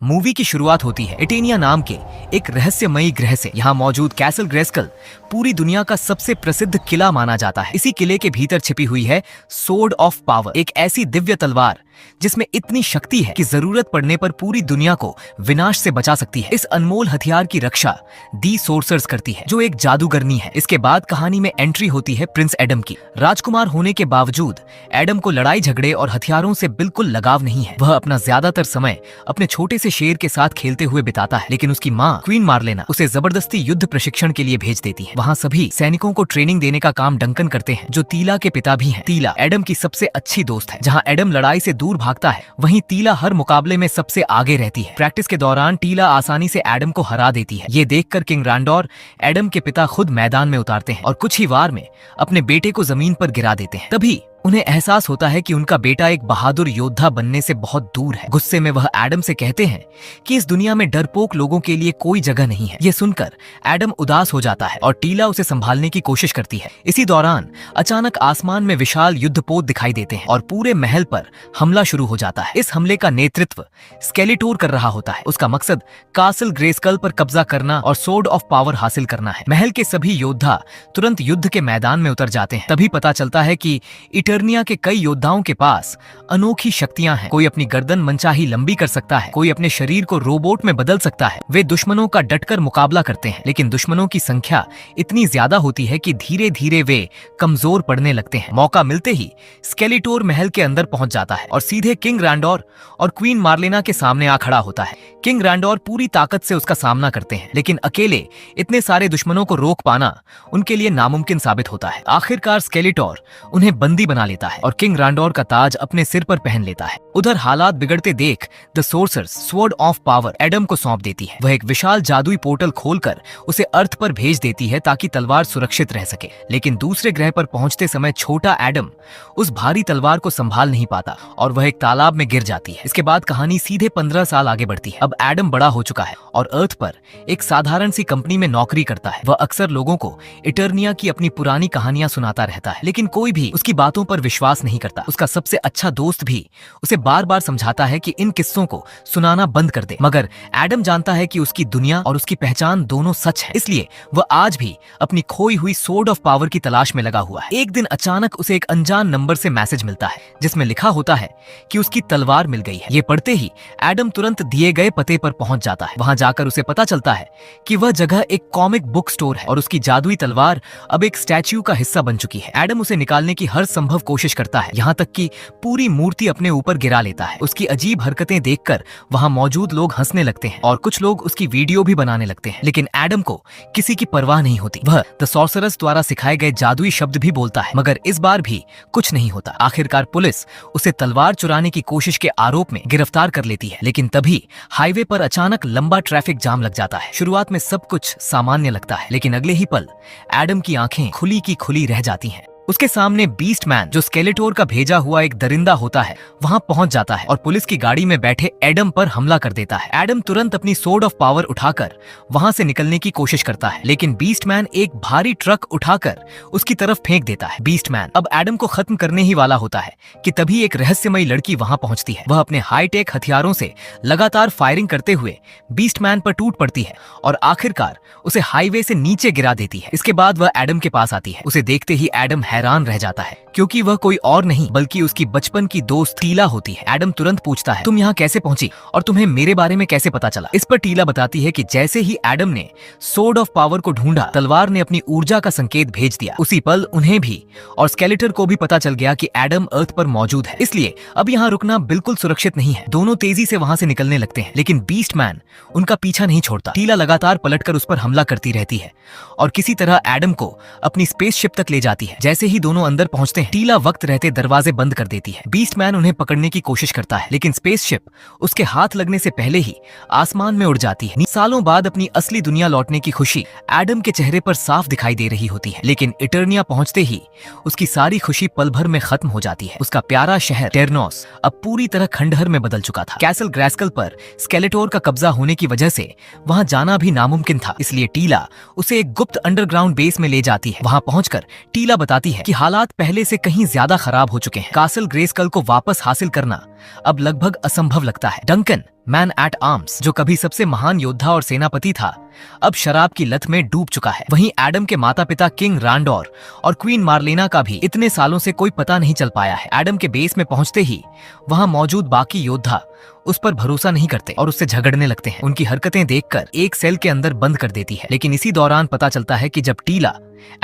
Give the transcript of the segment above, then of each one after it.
Movie की शुरुआत होती है एटेनिया नाम के एक रहस्यमयी ग्रह से। यहाँ मौजूद कैसल ग्रेस्कल पूरी दुनिया का सबसे प्रसिद्ध किला माना जाता है। इसी किले के भीतर छिपी हुई है सोर्ड ऑफ पावर, एक ऐसी दिव्य तलवार जिसमें इतनी शक्ति है कि जरूरत पड़ने पर पूरी दुनिया को विनाश से बचा सकती है। इस अनमोल हथियार की रक्षा दी सोर्सर्स करती है, जो एक जादूगरनी है। इसके बाद कहानी में एंट्री होती है प्रिंस एडम की। राजकुमार होने के बावजूद एडम को लड़ाई झगड़े और हथियारों से बिल्कुल लगाव नहीं है। वह अपना ज्यादातर समय अपने छोटे से शेर के साथ खेलते हुए बिताता है, लेकिन उसकी माँ क्वीन मार्लेना उसे जबरदस्ती युद्ध प्रशिक्षण के लिए भेज देती है। वहाँ सभी सैनिकों को ट्रेनिंग देने का काम डंकन करते हैं, जो तीला के पिता भी हैं। तीला एडम की सबसे अच्छी दोस्त है। जहाँ एडम लड़ाई से दूर भागता है, वहीं तीला हर मुकाबले में सबसे आगे रहती है। प्रैक्टिस के दौरान तीला आसानी से एडम को हरा देती है। ये देखकर किंग रैंडोर एडम के पिता खुद मैदान में उतारते हैं और कुछ ही वार में अपने बेटे को जमीन पर गिरा देते हैं। तभी उन्हें एहसास होता है कि उनका बेटा एक बहादुर योद्धा बनने से बहुत दूर है। गुस्से में वह एडम से कहते हैं कि इस दुनिया में डरपोक लोगों के लिए कोई जगह नहीं है। ये सुनकर एडम उदास हो जाता है और टीला उसे संभालने की कोशिश करती है। इसी दौरान अचानक आसमान में विशाल युद्धपोत दिखाई देते हैं और पूरे महल पर हमला शुरू हो जाता है। इस हमले का नेतृत्व स्केलेटोर कर रहा होता है। उसका मकसद कासल ग्रेस्कल पर कब्जा करना और सोर्ड ऑफ पावर हासिल करना है। महल के सभी योद्धा तुरंत युद्ध के मैदान में उतर जाते हैं। तभी पता चलता है कि इटर्निया के कई योद्धाओं के पास अनोखी शक्तियां हैं। कोई अपनी गर्दन मनचाही लंबी कर सकता है, कोई अपने शरीर को रोबोट में बदल सकता है। वे दुश्मनों का डटकर मुकाबला करते हैं, लेकिन दुश्मनों की संख्या इतनी ज्यादा होती है कि धीरे धीरे वे कमजोर पड़ने लगते हैं। मौका मिलते ही स्केलेटोर महल के अंदर पहुंच जाता है और सीधे किंग रैंडोर और क्वीन मार्लेना के सामने आ खड़ा होता है। किंग रैंडोर पूरी ताकत से उसका सामना करते हैं, लेकिन अकेले इतने सारे दुश्मनों को रोक पाना उनके लिए नामुमकिन साबित होता है। आखिरकार स्केलेटोर उन्हें बंदी बना लेता है और किंग रैंडोर का ताज अपने सिर पर पहन लेता है। उधर हालात बिगड़ते देख the sorceress sword of power Adam को सौंप देती है। वह एक विशाल जादुई पोर्टल खोलकर उसे अर्थ पर भेज देती है ताकि तलवार सुरक्षित रह सके। लेकिन दूसरे ग्रह पर पहुंचते समय छोटा एडम उस भारी तलवार को संभाल नहीं पाता और वह एक तालाब में गिर जाती है। इसके बाद कहानी सीधे 15 साल आगे बढ़ती है। अब एडम बड़ा हो चुका है और अर्थ पर एक साधारण सी कंपनी में नौकरी करता है। वह अक्सर लोगों को इटर्निया की अपनी पुरानी कहानियां सुनाता रहता है, लेकिन कोई भी उसकी बातों पर विश्वास नहीं करता। उसका सबसे अच्छा दोस्त भी उसे बार बार समझाता है कि इन किस्सों को सुनाना बंद कर दे, मगर एडम जानता है कि उसकी दुनिया और उसकी पहचान दोनों सच है। इसलिए वह आज भी अपनी खोई हुई सोर्ड ऑफ पावर की तलाश में लगा हुआ है। एक दिन अचानक उसे एक अनजान नंबर से मैसेज मिलता है, जिसमें लिखा होता है कि उसकी तलवार मिल गई है। ये पढ़ते ही एडम तुरंत दिए गए पते पर पहुंच जाता है। वहां जाकर उसे पता चलता है कि वह जगह एक कॉमिक बुक स्टोर है और उसकी जादुई तलवार अब एक स्टैच्यू का हिस्सा बन चुकी है। एडम उसे निकालने की हर संभव कोशिश करता है, यहाँ तक कि पूरी मूर्ति अपने ऊपर गिरा लेता है। उसकी अजीब हरकतें देखकर वहां मौजूद लोग हंसने लगते हैं और कुछ लोग उसकी वीडियो भी बनाने लगते हैं, लेकिन एडम को किसी की परवाह नहीं होती। वह द सॉर्सरस द्वारा सिखाए गए जादुई शब्द भी बोलता है, मगर इस बार भी कुछ नहीं होता। आखिरकार पुलिस उसे तलवार चुराने की कोशिश के आरोप में गिरफ्तार कर लेती है, लेकिन तभी हाईवे पर अचानक लंबा ट्रैफिक जाम लग जाता है। शुरुआत में सब कुछ सामान्य लगता है, लेकिन अगले ही पल एडम की आंखें खुली की खुली रह जाती हैं। उसके सामने बीस्ट मैन, जो स्केलेटोर का भेजा हुआ एक दरिंदा होता है, वहां पहुंच जाता है और पुलिस की गाड़ी में बैठे एडम पर हमला कर देता है। एडम तुरंत अपनी सोर्ड ऑफ पावर उठाकर वहां से निकलने की कोशिश करता है, लेकिन बीस्ट मैन एक भारी ट्रक उठाकर उसकी तरफ फेंक देता है। बीस्ट मैन अब एडम को खत्म करने ही वाला होता है कि तभी एक रहस्यमयी लड़की वहां पहुंचती है। वह अपने हाईटेक हथियारों से लगातार फायरिंग करते हुए बीस्ट मैन पर टूट पड़ती है और आखिरकार उसे हाईवे से नीचे गिरा देती है। इसके बाद वह एडम के पास आती है। उसे देखते ही एडम हैरान रह जाता है, क्योंकि वह कोई और नहीं बल्कि उसकी बचपन की दोस्त टीला होती है। एडम तुरंत पूछता है, तुम यहाँ कैसे पहुंची और तुम्हें मेरे बारे में कैसे पता चला? इस पर टीला बताती है कि जैसे ही एडम ने सोर्ड ऑफ पावर को ढूंढा, तलवार ने अपनी ऊर्जा का संकेत भेज दिया। उसी पल उन्हें भी और स्केलेटर को भी पता चल गया कि एडम अर्थ पर मौजूद है, इसलिए अब यहाँ रुकना बिल्कुल सुरक्षित नहीं है। दोनों तेजी से वहां से निकलने लगते हैं, लेकिन बीस्ट मैन उनका पीछा नहीं छोड़ता। टीला लगातार पलटकर उस पर हमला करती रहती है और किसी तरह एडम को अपनी स्पेसशिप तक ले जाती है। जैसे ही दोनों अंदर पहुंचते हैं, टीला वक्त रहते दरवाजे बंद कर देती है। बीस्ट मैन उन्हें पकड़ने की कोशिश करता है, लेकिन स्पेसशिप उसके हाथ लगने से पहले ही आसमान में उड़ जाती है। सालों बाद अपनी असली दुनिया लौटने की खुशी एडम के चेहरे पर साफ दिखाई दे रही होती है, लेकिन इटर्निया पहुंचते ही उसकी सारी खुशी पल भर में खत्म हो जाती है। उसका प्यारा शहर टेरनोस अब पूरी तरह खंडहर में बदल चुका था। कैसल ग्रेस्कल पर स्केलेटोर का कब्जा होने की वजह से वहां जाना भी नामुमकिन था, इसलिए टीला उसे एक गुप्त अंडरग्राउंड बेस में ले जाती है। वहां पहुंचकर टीला बताती है कि हालात पहले से कहीं ज्यादा खराब हो चुके हैं। कासल ग्रेस्कल को वापस हासिल करना अब लगभग असंभव लगता है। डंकन, मैन एट आर्म्स, जो कभी सबसे महान योद्धा और सेनापति था, अब शराब की लत में डूब चुका है। वहीं एडम के माता पिता किंग रांडोर और क्वीन मार्लेना का भी इतने सालों से कोई पता नहीं चल पाया है। एडम के बेस में पहुंचते ही वहां मौजूद बाकी योद्धा उस पर भरोसा नहीं करते और उससे झगड़ने लगते हैं। उनकी हरकतें देखकर एक सेल के अंदर बंद कर देती है। लेकिन इसी दौरान पता चलता है कि जब टीला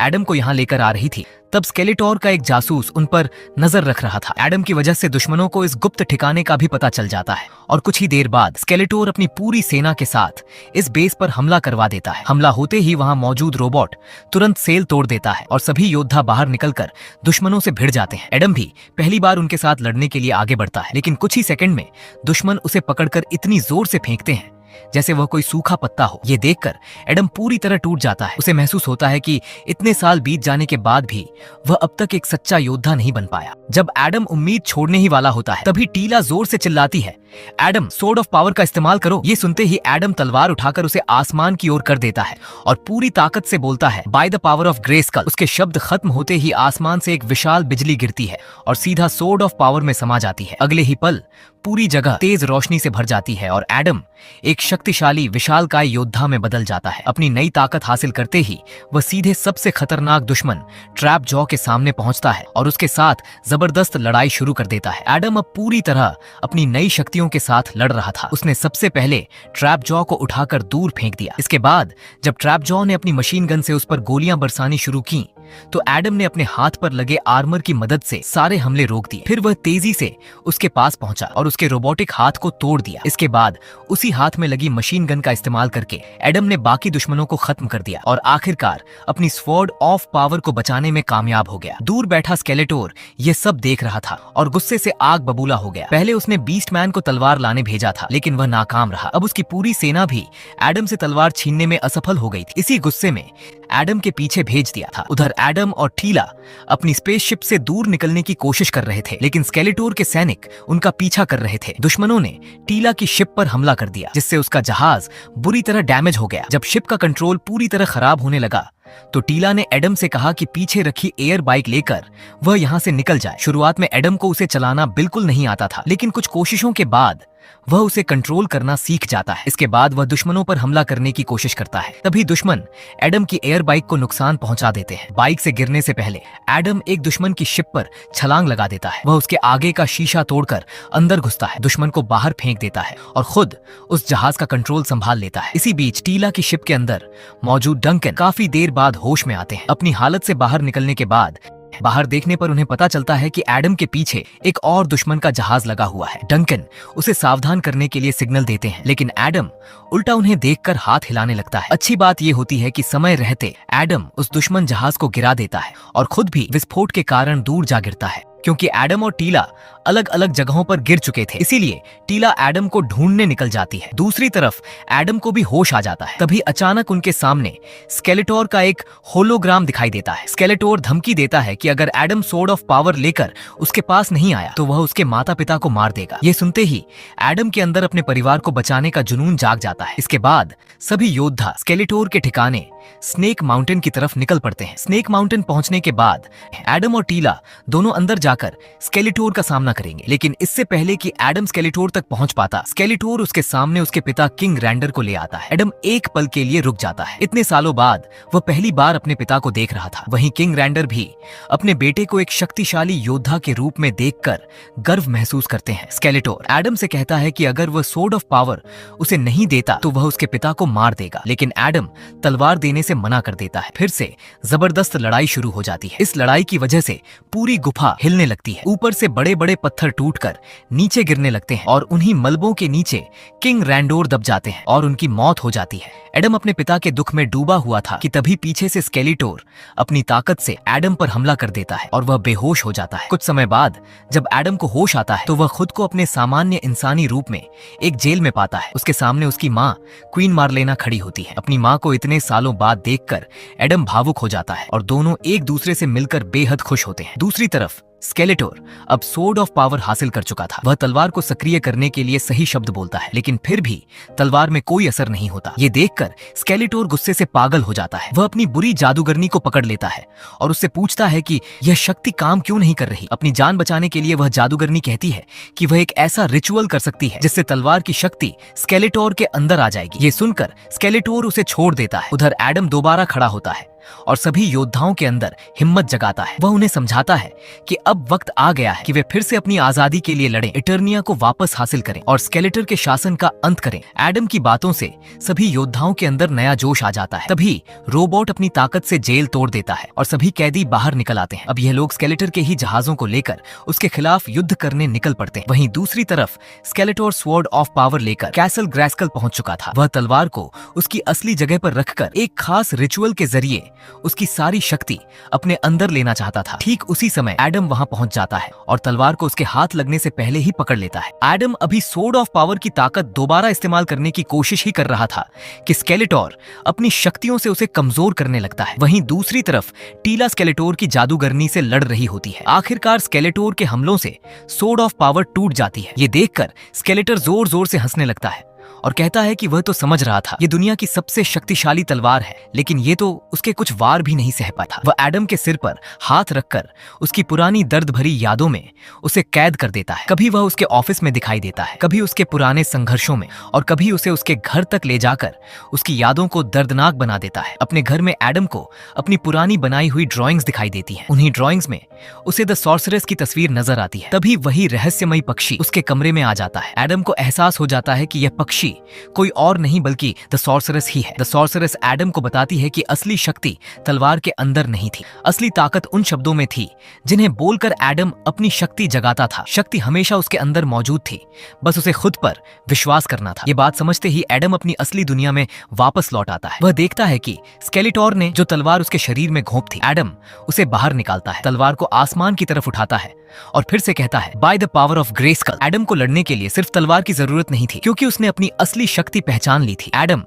एडम को यहाँ लेकर आ रही थी, तब स्केलेटोर का एक जासूस उन पर नजर रख रहा था। एडम की वजह से दुश्मनों को इस गुप्त ठिकाने का भी पता चल जाता है और कुछ ही देर बाद स्केलेटोर अपनी पूरी सेना के साथ इस बेस पर हमला करवा देता है। हमला होते ही वहां मौजूद रोबोट तुरंत सेल तोड़ देता है और सभी योद्धा बाहर निकलकर दुश्मनों से भिड़ जाते हैं। एडम भी पहली बार उनके साथ लड़ने के लिए आगे बढ़ता है, लेकिन कुछ ही सेकंड में दुश्मन उसे पकड़कर इतनी जोर से फेंकते हैं जैसे वह कोई सूखा पत्ता हो। ये देखकर एडम पूरी तरह टूट जाता है। उसे महसूस होता है कि इतने साल बीत जाने के बाद भी वह अब तक एक सच्चा योद्धा नहीं बन पाया। जब एडम उम्मीद छोड़ने ही वाला होता है, तभी टीला जोर से चिल्लाती है, एडम, सोर्ड ऑफ पावर का इस्तेमाल करो। ये सुनते ही एडम तलवार उठाकर उसे आसमान की ओर कर देता है और पूरी ताकत से बोलता है, बाय द पावर ऑफ ग्रेस्कल। उसके शब्द खत्म होते ही आसमान से एक विशाल बिजली गिरती है और सीधा सोर्ड ऑफ पावर में समा जाती है। अगले ही पल पूरी जगह तेज रोशनी से भर जाती है और एडम एक शक्तिशाली विशालकाय योद्धा में बदल जाता है। अपनी नई ताकत हासिल करते ही वह सीधे सबसे खतरनाक दुश्मन ट्रैप जॉ के सामने पहुंचता है और उसके साथ जबरदस्त लड़ाई शुरू कर देता है। एडम अब पूरी तरह अपनी नई शक्तियों के साथ लड़ रहा था। उसने सबसे पहले ट्रैप जॉ को उठाकर दूर फेंक दिया। इसके बाद जब ट्रैप जॉ ने अपनी मशीन गन से उस पर गोलियां बरसानी शुरू की, तो एडम ने अपने हाथ पर लगे आर्मर की मदद से सारे हमले रोक दिए। फिर वह तेजी से उसके पास पहुंचा और उसके रोबोटिक हाथ को तोड़ दिया। इसके बाद उसी हाथ में लगी मशीन गन का इस्तेमाल करके एडम ने बाकी दुश्मनों को खत्म कर दिया और आखिरकार अपनी स्वॉर्ड ऑफ पावर को बचाने में कामयाब हो गया। दूर बैठा स्केलेटोर ये सब देख रहा था और गुस्से से आग बबूला हो गया। पहले उसने बीस्ट मैन को तलवार लाने भेजा था, लेकिन वह नाकाम रहा। अब उसकी पूरी सेना भी एडम से तलवार छीनने में असफल हो गई थी। इसी गुस्से में एडम के पीछे भेज दिया था। उधर एडम और टीला अपनी स्पेसशिप से दूर निकलने की कोशिश कर रहे थे, लेकिन स्केलेटोर के सैनिक उनका पीछा कर रहे थे। दुश्मनों ने टीला की शिप पर हमला कर दिया, जिससे उसका जहाज बुरी तरह डैमेज हो गया। जब शिप का कंट्रोल पूरी तरह खराब होने लगा, तो टीला ने एडम से कहा कि पीछे रखी एयर बाइक लेकर वह यहाँ से निकल जाए। शुरुआत में एडम को उसे चलाना बिल्कुल नहीं आता था, लेकिन कुछ कोशिशों के बाद वह उसे कंट्रोल करना सीख जाता है। इसके बाद वह दुश्मनों पर हमला करने की कोशिश करता है। तभी दुश्मन एडम की एयर बाइक को नुकसान पहुंचा देते हैं। बाइक से गिरने से पहले एडम एक दुश्मन की शिप पर छलांग लगा देता है। वह उसके आगे का शीशा तोड़कर अंदर घुसता है, दुश्मन को बाहर फेंक देता है और खुद उस जहाज का कंट्रोल संभाल लेता है। इसी बीच टीला की शिप के अंदर मौजूद डंकन काफी देर बाद होश में आते हैं। अपनी हालत से बाहर निकलने के बाद बाहर देखने पर उन्हें पता चलता है कि एडम के पीछे एक और दुश्मन का जहाज लगा हुआ है। डंकन उसे सावधान करने के लिए सिग्नल देते हैं, लेकिन एडम उल्टा उन्हें देखकर हाथ हिलाने लगता है। अच्छी बात यह होती है कि समय रहते एडम उस दुश्मन जहाज को गिरा देता है और खुद भी विस्फोट के कारण दूर जा गिरता है। क्योंकि एडम और टीला अलग अलग जगहों पर गिर चुके थे, इसीलिए टीला एडम को ढूंढने निकल जाती है। दूसरी तरफ एडम को भी होश आ जाता है। तभी अचानक उनके सामने स्केलेटोर का एक होलोग्राम दिखाई देता है। स्केलेटोर धमकी देता है कि अगर एडम सोर्ड ऑफ पावर लेकर उसके पास नहीं आया तो वह उसके माता पिता को मार देगा। ये सुनते ही एडम के अंदर अपने परिवार को बचाने का जुनून जाग जाता है। इसके बाद सभी योद्धा स्केलेटोर के ठिकाने स्नेक माउंटेन की तरफ निकल पड़ते हैं। स्नेक माउंटेन पहुंचने के बाद एडम और टीला दोनों अंदर जाकर स्केलेटोर का सामना करेंगे, लेकिन इससे पहले कि एडम स्केलेटोर तक पहुंच पाता, स्केलेटोर उसके सामने उसके पिता किंग रैंडर को ले आता है। एडम एक पल के लिए रुक जाता है। इतने सालों बाद वह पहली बार अपने पिता को देख रहा था। वहीं किंग रैंडर भी अपने बेटे को एक शक्तिशाली योद्धा के रूप में देखकर गर्व महसूस करते हैं। स्केलेटोर एडम से कहता है कि अगर वह सोर्ड ऑफ पावर उसे नहीं देता तो वह उसके पिता को मार देगा, लेकिन एडम तलवार देने से मना कर देता है। फिर से जबरदस्त लड़ाई शुरू हो जाती है। इस लड़ाई की वजह से पूरी गुफा हिलने लगती है। ऊपर से बड़े बड़े पत्थर टूटकर नीचे गिरने लगते हैं और उन्हीं मलबों के नीचे किंग रैंडोर दब जाते हैं और उनकी मौत हो जाती है। एडम अपने पिता के दुख में डूबा हुआ था कि तभी पीछे से स्केलेटोर अपनी ताकत से एडम पर हमला कर देता है और वह बेहोश हो जाता है। कुछ समय बाद जब एडम को होश आता है तो वह खुद को अपने सामान्य इंसानी रूप में एक जेल में पाता है। उसके सामने उसकी माँ क्वीन मार्लेना खड़ी होती है। अपनी माँ को इतने सालों बाद देखकर एडम भावुक हो जाता है और दोनों एक दूसरे से मिलकर बेहद खुश होते हैं। दूसरी तरफ स्केलेटोर अब सोर्ड ऑफ पावर हासिल कर चुका था। वह तलवार को सक्रिय करने के लिए सही शब्द बोलता है, लेकिन फिर भी तलवार में कोई असर नहीं होता। ये देखकर स्केलेटोर गुस्से से पागल हो जाता है। वह अपनी बुरी जादूगरनी को पकड़ लेता है और उससे पूछता है कि यह शक्ति काम क्यों नहीं कर रही। अपनी जान बचाने के लिए वह जादूगरनी कहती है कि वह एक ऐसा रिचुअल कर सकती है जिससे तलवार की शक्ति स्केलेटोर के अंदर आ जाएगी। ये सुनकर स्केलेटोर उसे छोड़ देता है। उधर एडम दोबारा खड़ा होता है और सभी योद्धाओं के अंदर हिम्मत जगाता है। वह उन्हें समझाता है कि अब वक्त आ गया है कि वे फिर से अपनी आजादी के लिए लड़ें, इटर्निया को वापस हासिल करें और स्केलेटर के शासन का अंत करें। एडम की बातों से सभी योद्धाओं के अंदर नया जोश आ जाता है। तभी रोबोट अपनी ताकत से जेल तोड़ देता है और सभी कैदी बाहर निकल आते हैं। अब यह लोग स्केलेटर के ही जहाजों को लेकर उसके खिलाफ युद्ध करने निकल पड़ते हैं। वहीं दूसरी तरफ स्केलेटोर स्वॉर्ड ऑफ पावर लेकर कैसल ग्रेस्कल पहुंच चुका था। वह तलवार को उसकी असली जगह पर रखकर एक खास रिचुअल के जरिए उसकी सारी शक्ति अपने अंदर लेना चाहता था। ठीक उसी समय एडम वहां पहुंच जाता है और तलवार को उसके हाथ लगने से पहले ही पकड़ लेता है। एडम अभी सोर्ड ऑफ पावर की ताकत दोबारा इस्तेमाल करने की कोशिश ही कर रहा था कि स्केलेटोर अपनी शक्तियों से उसे कमजोर करने लगता है। वहीं दूसरी तरफ टीला स्केलेटोर की जादूगरनी से लड़ रही होती है। आखिरकार स्केलेटोर के हमलों से सोर्ड ऑफ पावर टूट जाती है। ये देखकर स्केलेटर जोर जोर से हंसने लगता है और कहता है कि वह तो समझ रहा था ये दुनिया की सबसे शक्तिशाली तलवार है, लेकिन ये तो उसके कुछ वार भी नहीं सह पाता। वह एडम के सिर पर हाथ रखकर उसकी पुरानी दर्द भरी यादों में उसे कैद कर देता है। कभी वह उसके ऑफिस में दिखाई देता है, कभी उसके पुराने संघर्षों में, और कभी उसे उसके घर तक ले जाकर उसकी यादों को दर्दनाक बना देता है। अपने घर में एडम को अपनी पुरानी बनाई हुई ड्रॉइंग्स दिखाई देती हैं। उन्हीं ड्रॉइंग्स में उसे द सॉर्सरेस की तस्वीर नजर आती है। तभी वही रहस्यमयी पक्षी उसके कमरे में आ जाता है। एडम को एहसास हो जाता है कि यह पक्षी कोई और नहीं बल्कि द सॉर्सरेस ही है। द सॉर्सरेस एडम को बताती है कि असली शक्ति तलवार के अंदर नहीं थी। असली ताकत उन शब्दों में थी जिन्हें बोलकर एडम अपनी शक्ति जगाता था। शक्ति हमेशा उसके अंदर मौजूद थी, बस उसे खुद पर विश्वास करना था। ये बात समझते ही एडम अपनी असली दुनिया में वापस लौट आता है। वह देखता है कि स्केलेटोर ने जो तलवार उसके शरीर में घोंप थी। एडम उसे बाहर निकालता है, तलवार को आसमान की तरफ उठाता है और फिर से कहता है, by the power of Grayskull. Adam को लड़ने के लिए सिर्फ तलवार की जरूरत नहीं थी, क्योंकि उसने अपनी असली शक्ति पहचान ली थी। एडम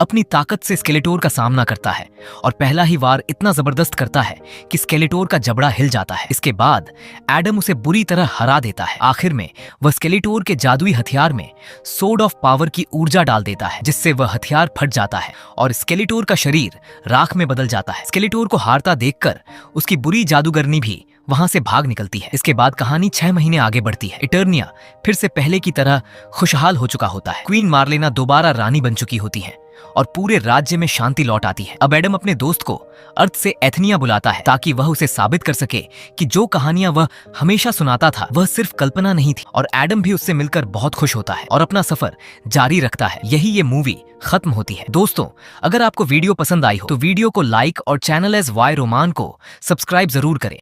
अपनी ताकत से स्केलेटोर का सामना करता है और पहला ही वार इतना जबरदस्त करता है कि स्केलेटोर का जबड़ा हिल जाता है। इसके बाद एडम उसे बुरी तरह हरा देता है। आखिर में वह स्केलेटोर के जादुई हथियार में सोर्ड ऑफ पावर की ऊर्जा डाल देता है, जिससे वह हथियार फट जाता है और स्केलेटोर का शरीर राख में बदल जाता है। स्केलेटोर को हारता देखकर उसकी बुरी जादूगरनी भी वहां से भाग निकलती है। इसके बाद कहानी 6 महीने आगे बढ़ती है। इटर्निया फिर से पहले की तरह खुशहाल हो चुका होता है। क्वीन मार्लेना दोबारा रानी बन चुकी होती है और पूरे राज्य में शांति लौट आती है। अब एडम अपने दोस्त को अर्थ से एथनिया बुलाता है ताकि वह उसे साबित कर सके कि जो कहानियां वह हमेशा सुनाता था वह सिर्फ कल्पना नहीं थी। और एडम भी उससे मिलकर बहुत खुश होता है और अपना सफर जारी रखता है। यही ये मूवी खत्म होती है। दोस्तों, अगर आपको वीडियो पसंद आई हो तो वीडियो को लाइक और चैनल एस वाई रोमान को सब्सक्राइब जरूर करें।